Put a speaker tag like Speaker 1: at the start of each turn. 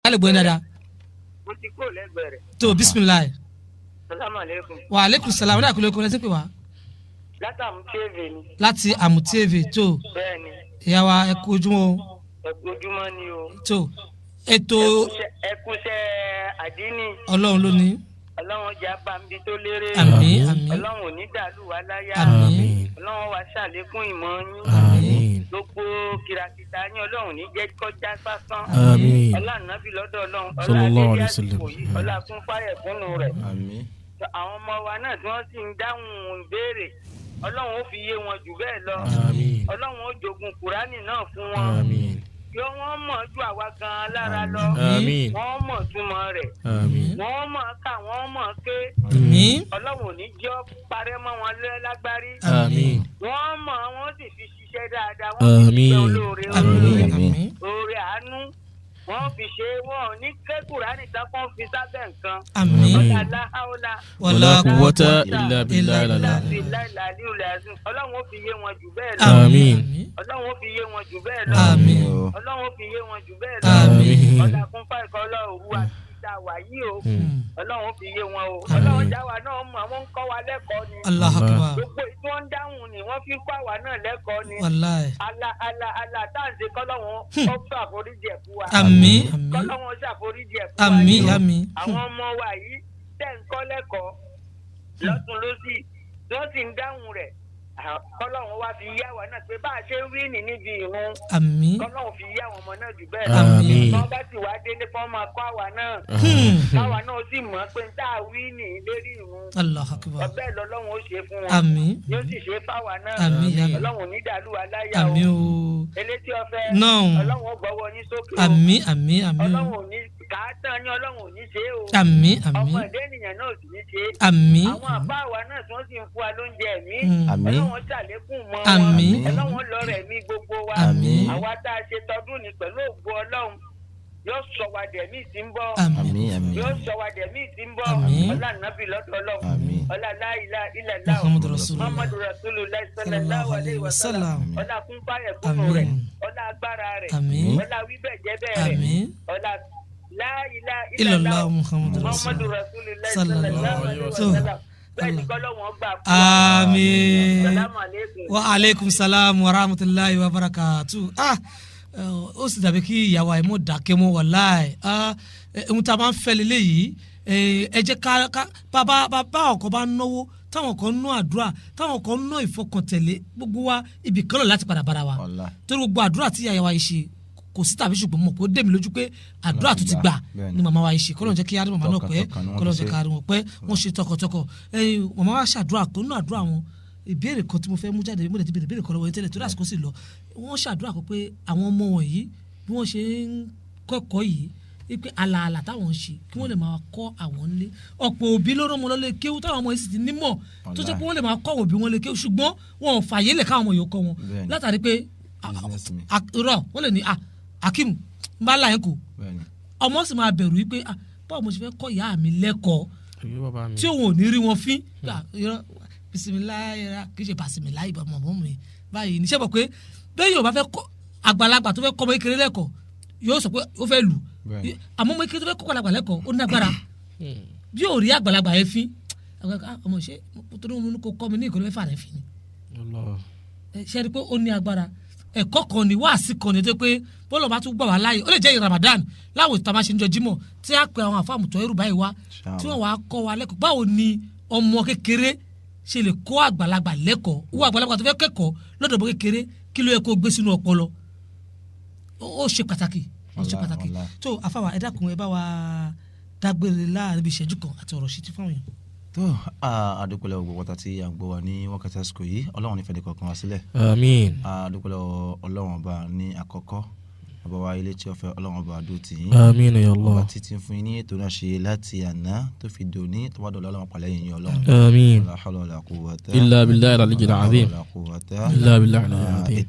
Speaker 1: kálí gbóyè dáadáa.
Speaker 2: mo ti kó lẹ́gbẹ̀ẹ́ rẹ̀.
Speaker 1: tó bisimilayi.
Speaker 2: salaamaleykum.
Speaker 1: wa aleykum salaam wọ́n dà kúlẹ̀ kúlẹ̀ sí pé wá.
Speaker 2: láti àmútẹ́ẹ̀vẹ̀ ni.
Speaker 1: láti àmútẹ́ẹ̀vẹ̀ tó.
Speaker 2: bẹ́ẹ̀ni.
Speaker 1: ìyá wa ẹ kú ojúmọ́ o.
Speaker 2: ẹ kú ojúmọ́ ni o.
Speaker 1: tó ètò.
Speaker 2: ẹ kúṣẹ́ àdínì.
Speaker 1: ọlọ́run ló ní.
Speaker 2: ọlọ́run jẹ́ abambi tó lérè.
Speaker 1: àmín àmín.
Speaker 2: ọlọ́run ò ní dàlú wa láyà.
Speaker 1: àmín.
Speaker 2: ọlọ́run wa ṣàlékún ìmọ̀ yín.
Speaker 1: àmín.
Speaker 2: gbogbo kìràkìtà yín ọlọ́run ní jẹ́ kọjá sásán.
Speaker 3: àmín.
Speaker 2: ọlọ́run náà fi lọ́dọ̀ ọlọ́run.
Speaker 3: sallallahu alaihi wasallam.
Speaker 2: ọlọ́run kún fáyẹ̀ fúnnu rẹ̀.
Speaker 3: àmín.
Speaker 2: àwọn ọmọ wa náà tí wọ́n sì ń dáhùn ìbéèrè ọlọ́run ó fi yé wọn jù bẹ́ẹ̀ lọ.
Speaker 3: àmín.
Speaker 2: ọlọ́run ó jogun kùránì náà fún wọn.
Speaker 3: àmín.
Speaker 2: yóò wọ́n mọ̀ ju àwa gan-an lára lọ.
Speaker 3: àmín.
Speaker 2: wọ́n mọ̀ túmọ̀ rẹ̀.
Speaker 3: àmín.
Speaker 2: wọ́n mọ̀ ká wọ́n mọ̀ ké.
Speaker 1: àmín.
Speaker 2: ọlọ́run ò ní jẹ́ parẹ́ mọ́ wọn lágbárí.
Speaker 3: àmín.
Speaker 2: wọ́n mọ̀ wọ́n sì fi ṣiṣẹ́ dáadáa. wọ́n fi ṣe olóore
Speaker 1: àmín.
Speaker 2: oore àánú. wọ́n fi ṣe wọn ò ní ké kùránì tán kó fi sábẹ́ nǹkan.
Speaker 1: àmín.
Speaker 2: ọ̀làláhàólà.
Speaker 3: wala quwwata illa billah.
Speaker 2: ọlọ́run ó fi yé wọn jù bẹ́ẹ̀ lọ.
Speaker 3: àmín.
Speaker 2: ọlọ́run ó fi yé wọn jù bẹ́ẹ̀ lọ.
Speaker 1: àmín.
Speaker 2: ọlọ́run ó fi yé wọn jù bẹ́ẹ̀ lọ.
Speaker 1: àmín.
Speaker 2: ọ̀dà kún fáìkọ́ ọlọ́run wà tá a wà yìí o. ọlọ́run ó fi yé wọn o. ọlọ́run jáwa náà mọ̀ àwọn ń kọ́ wa lẹ́kọ̀ọ́ ni.
Speaker 1: Allahu Akbar.
Speaker 2: gbogbo tí wọ́n ń dáhùn ni wọ́n fi kọ́ àwa náà lẹ́kọ̀ọ́ ni.
Speaker 1: wàláì.
Speaker 2: ala táǹsì kọ́lọ́run ó ṣàforíjì ẹ̀ fún wa.
Speaker 1: àmín. àmín.
Speaker 2: kọ́lọ́run ṣàforíjì ẹ̀ fún wa.
Speaker 1: àmín àmín.
Speaker 2: àwọn ọmọ wa yìí tẹ̀ ń kọ́ lẹ́kọ̀ọ́ lọ́tún lọ́sì wọ́n sì ń dáhùn rẹ̀ kọ́lọ́run wá fi yá wa náà pé bá a ṣe ń wí ní níbi ìrun
Speaker 1: àmín.
Speaker 2: kọ́lọ́run fi yá àwọn ọmọ náà jù bẹ́ẹ̀ lọ.
Speaker 1: àmín.
Speaker 2: wọ́n bá sì wá délé fún ọmọ akọ́ àwa náà káwa náà sì mọ̀ pé tá a wí ní lérí ìrun
Speaker 1: Allahu Akbar.
Speaker 2: ọbẹ̀ lọ́lọ́run ó ṣe fún wọn
Speaker 1: àmín.
Speaker 2: yóò sì ṣe fáwa náà
Speaker 1: àmín àmín.
Speaker 2: ọlọ́run ò ní dàlú wa láyà
Speaker 1: àmín
Speaker 2: o
Speaker 1: o.
Speaker 2: elétí ọ̀fẹ́
Speaker 1: náà.
Speaker 2: ọlọ́run ó gbọ́wọ́ yín sókè o
Speaker 1: àmín àmín àmín.
Speaker 2: ọlọ́run ò ní kàátàn ní ọlọ́run ò ní ṣe o
Speaker 1: àmín
Speaker 2: ọmọ
Speaker 1: àmín.
Speaker 2: ẹ̀dẹ́ ènìyàn náà ò sì ní ṣe
Speaker 1: àmín.
Speaker 2: àwọn àbá àwa náà tí wọ́n sì ń fún wa lóúnjẹ ẹ̀mí
Speaker 3: àmín.
Speaker 2: ọlọ́run ṣàlékún mọ́
Speaker 1: àmín.
Speaker 2: wọn ọlọ́run lọ́rẹ̀ mí gbogbo wa
Speaker 1: àmín.
Speaker 2: àwa tá a ṣe tọdún ní pẹ̀lú ògo ọlọ́run yóò sọ wa dẹ̀mí tí ń bọ̀
Speaker 1: àmín.
Speaker 3: àmín.
Speaker 2: yóò sọ wa dẹ̀mí tí ń bọ̀
Speaker 1: Àmín.
Speaker 2: ọlá nàbì lọ́dọ̀ ọlọ́run
Speaker 3: àmín.
Speaker 2: ọlá la ilaha illallah
Speaker 1: Muhammadu Rasulullah.
Speaker 2: Muhammadu Rasulullah sallallahu alaihi wasallam
Speaker 1: Sallam.
Speaker 2: ọlá kún fáyẹ̀ fúnnu rẹ̀
Speaker 1: Àmín.
Speaker 2: ọlá agbára rẹ̀
Speaker 1: Àmín.
Speaker 2: ọlá wíbẹ̀ jẹ́bẹ̀ rẹ̀
Speaker 1: àmín.
Speaker 2: ọlá la ilaha
Speaker 1: illallah
Speaker 2: illallah
Speaker 1: Muhammadu
Speaker 2: Muhammadu
Speaker 1: Rasulullah.
Speaker 2: Rasulullah
Speaker 1: Sallallahu
Speaker 2: sallallahu alaihi wasallam bẹ́ẹ̀ ni kọ́lọ́wọ́n gbà fún wa.
Speaker 1: àmín.
Speaker 2: Salamu alaikum.
Speaker 1: wa aleykum salaam wa rahmatulahi wa barakatu. ó sì dàbí kí ìyàwó àìmọ̀ dákẹ́ mọ́ wàláì. ohun tá a máa ń fẹ́ lélẹ́yìí ẹ jẹ́ ká bàbá ọkọ̀ bá náwó táwọn kan ná àdúrà táwọn kan ná ìfọkàntẹ̀lé gbogbo wa ibì kan lọ láti padà bára wa torí gbogbo àdúrà tí ìyàwó wa yìí ṣe kò sí tàbí ṣùgbọ́n mọ̀ pé ó dé mi lójú pé àdúrà tó ti gbà ni màmá wa yìí ṣe kọ́lọ́n jẹ́ kí arí màmá náà pẹ́ kọ́lọ́n jẹ́ ká arí wọn pẹ́ wọ́n ṣe tọkàntọkàn màmá wa ṣàdúrà kó nínú àdúrà wọn ìbéèrè kan tí mo fẹ́ mú jáde mo lè ti béèrè kan lọ́wọ́ yẹn tẹ́lẹ̀ torí àsìkò sì lọ wọ́n ṣàdúrà kan pé àwọn ọmọ wọn yìí bí wọ́n ṣe ń kọ́kọ́ yìí wípé àlàálà táwọn ń ṣe kí wọ́n lè máa kọ́ àwọn nílé ọ̀pọ̀ òbí ló rán wọn lọ́lé kéwú táwọn ọmọ yìí sì ti nímọ̀ tó jẹ́ pé wọ́n lè máa kọ́ òbí wọn lé kéwú ṣùgbọ́n wọn ò fàyè lẹ̀ káwọn ọmọ yòó kọ́ wọn látàrí pé rọ wọ́n lè ní Akim bá láyé kù ọmọ sì máa bẹ̀rù wípé báwo mo ṣe fẹ́ kọ́ ìyá mi lẹ́kọ̀ọ́ tí òun ò ní rí wọn fín bisimilayi kì í ṣe basimilayi bá mọ̀ mi báyìí níṣẹ́ bọ̀ pé bẹ́ẹ̀ yóò bá fẹ́ kọ́ àgbàlagbà tó fẹ́ kọ́ ọmọ kékeré lẹ́kọ̀ọ́ yóò sọ pé ó fẹ́ lù àmọ́ ọmọ kékeré tó fẹ́ kọ́ àgbàlagbà lẹ́kọ̀ọ́ ó ní agbára bí yóò rí àgbàlagbà yẹn fín ọmọ ṣe tó ní mo kọ́ mi ní ìkọ́ni mẹ́fà rẹ̀ fín ni ṣe é rí pé ó ní agbára ẹ̀kọ́ kan ni wáàsí kan ni tó pé bọ́lá bá tún gbà wá láàyè ó lè jẹ́ Ramadan láwọn ìta máa ṣe ń jọ jímọ̀ tí a pe àwọn àfa Mutọir báyìí wá tí wọ́n wá kọ́ wa lẹ́kọ̀ọ́ báwo ni ọmọ kékeré ṣe lè kọ́ àgbàlagbà lẹ́kọ̀ọ́ wọ́n àgbàlagbà tó fẹ́ kẹ́kọ̀ọ́ lọ́dọ̀ ọmọ kékeré kí ló yẹ kó gbé sínú ọpọlọ ó ṣe pàtàkì ó ṣe pàtàkì tó àfàwà ẹ dákun ẹ bá wa dágbére láàrin ibi ìṣẹ́jú kan àti ọ̀rọ̀ sí ti fáwọn yẹn.
Speaker 3: tó àdúpẹ́lẹ́ gbogbo wọ́tá tí à ń gbọ́ wa ní wákàtí àsìkò yìí ọlọ́run ní fẹ́ẹ́ kọ̀ọ̀kan wá sílẹ̀.
Speaker 4: àmín.
Speaker 3: àdúpẹ́lẹ́ ọlọ́run ọba ní àkọ́kọ́ ọba wa ilé tí ó fẹ́ ọlọ́run ọba àdó tì yín.
Speaker 4: àmín ya Allah.
Speaker 3: ọba títí fún yín ní ètò náà ṣe láti àná tó fi dòní tó bá dọ̀lá ọlọ́run pàlẹ́ yín ọlọ́run.
Speaker 4: àmín.
Speaker 3: la hawla wala quwwata
Speaker 4: illa billahi al-aliyyil azim.
Speaker 3: la quwwata
Speaker 4: illa billahi al-aliyyil azim.